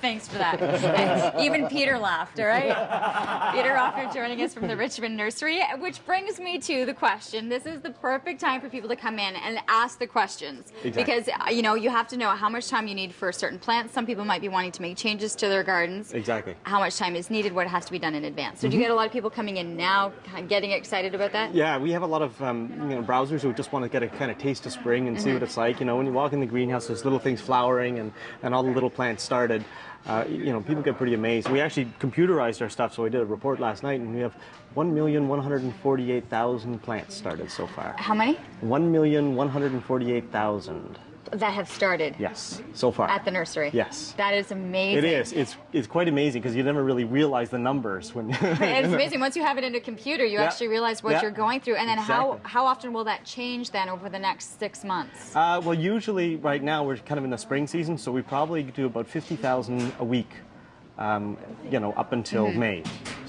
Thanks for that. Even Peter laughed, all right? Peter Rofner joining us from the Richmond Nursery, which brings me to the question. This is the perfect time for people to come in and ask the questions. Exactly. Because, you know, you have to know how much time you need for certain plants. Some people might be wanting to make changes to their gardens. Exactly. How much time is needed, what has to be done in advance. So do you get a lot of people coming in now, kind of getting excited about that? Yeah, we have a lot of browsers who just want to get a kind of taste of spring and see what it's like. You know, when you walk in the greenhouse, there's little things flowering and all the little plants started. You know, people get pretty amazed. We actually computerized our stuff, so I did a report last night, and we have 1,148,000 plants started so far. How many? 1,148,000. That have started. Yes, so far. At the nursery. Yes. That is amazing. It is. It's quite amazing because you never really realize the numbers when. It's amazing. Once you have it in a computer, you actually realize what you're going through. And then how often will that change then over the next 6 months? Well, usually right now we're kind of in the spring season, so we probably do about 50,000 a week. You know, up until May.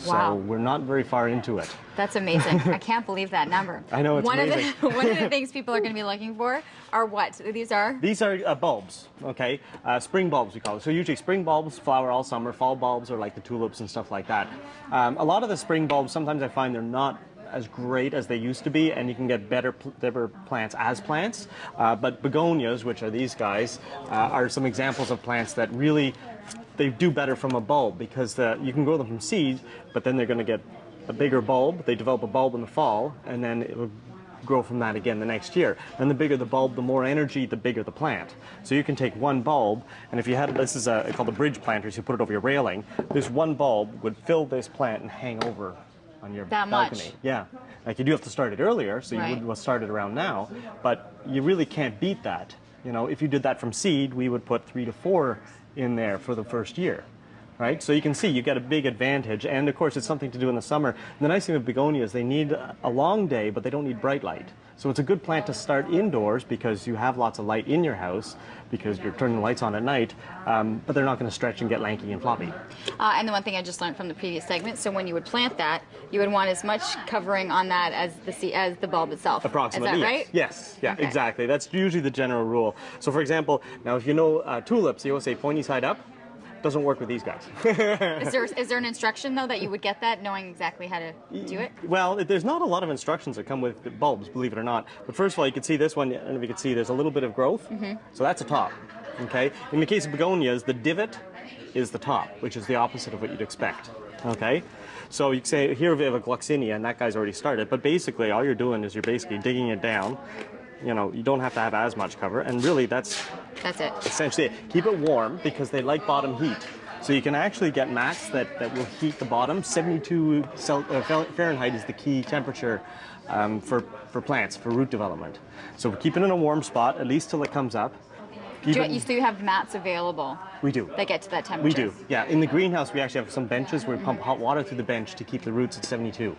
Wow. So we're not very far into it. That's amazing. I can't believe that number. I know, it's amazing. One of the things people are going to be looking for are what? These are? These are bulbs, okay? Spring bulbs, we call it. So usually spring bulbs flower all summer. Fall bulbs are like the tulips and stuff like that. A lot of the spring bulbs, sometimes I find they're not as great as they used to be, and you can get better plants as plants. But begonias, which are these guys, are some examples of plants that really they do better from a bulb because you can grow them from seeds, but then they're going to get a bigger bulb. They develop a bulb in the fall, and then it will grow from that again the next year. And the bigger the bulb, the more energy, the bigger the plant. So you can take one bulb, and if you had, this is called a bridge planter, so you put it over your railing, this one bulb would fill this plant and hang over on your balcony. Much? Yeah. Like you do have to start it earlier, so you would start it around now, but you really can't beat that. You know, if you did that from seed, we would put 3 to 4 in there for the first year, right? So you can see you get a big advantage, and of course it's something to do in the summer. And the nice thing with begonias, they need a long day, but they don't need bright light. So it's a good plant to start indoors because you have lots of light in your house because you're turning the lights on at night, but they're not going to stretch and get lanky and floppy. And the one thing I just learned from the previous segment, so when you would plant that, you would want as much covering on that as the bulb itself. Approximately, is that right? Yes, yeah, Okay. exactly. That's usually the general rule. So for example, now if you know tulips, they always say pointy side up. Doesn't work with these guys. Is there an instruction though that you would get that knowing exactly how to do it? Well, there's not a lot of instructions that come with the bulbs, believe it or not. But first of all, you can see this one, and if you can see, there's a little bit of growth. So that's a top. Okay. In the case of begonias, the divot is the top, which is the opposite of what you'd expect. Okay. So you can say here we have a gloxinia, and that guy's already started. But basically, all you're doing is you're basically digging it down. You know, you don't have to have as much cover, and really that's it. Essentially it. Keep it warm because they like bottom heat. So you can actually get mats that will heat the bottom. 72 Fahrenheit is the key temperature for plants, for root development. So keep it in a warm spot, at least till it comes up. So you have mats available? We do. That get to that temperature? We do, yeah. In the greenhouse, we actually have some benches where we pump hot water through the bench to keep the roots at 72.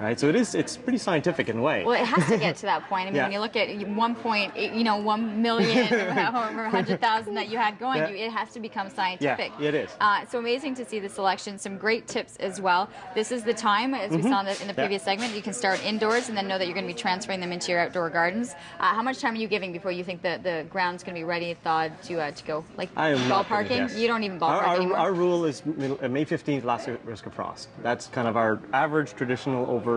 Right, so it's pretty scientific in a way. Well, it has to get to that point. I mean, when you look at 1 million or however 100,000 that you had going, it has to become scientific. Yeah, it is. So amazing to see the selection. Some great tips as well. This is the time, as we saw in the previous segment, you can start indoors and then know that you're going to be transferring them into your outdoor gardens. How much time are you giving before you think the ground's going to be ready, thawed to go? Like I am ballparking? You don't even ballpark anymore? Our rule is May 15th, last risk of frost. That's kind of our average traditional over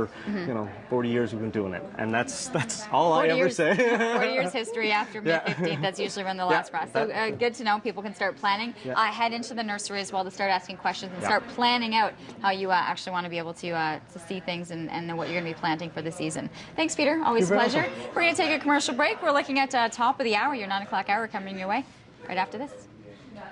40 years we've been doing it, and that's all I ever say. 40 years history after May 15th. That's usually when the last frost. So good to know. People can start planning. Head into the nursery as well to start asking questions and start planning out how you actually want to be able to see things and know what you're going to be planting for the season. Thanks, Peter. Always a pleasure. We're going to take a commercial break. We're looking at top of the hour, your 9 o'clock hour coming your way right after this.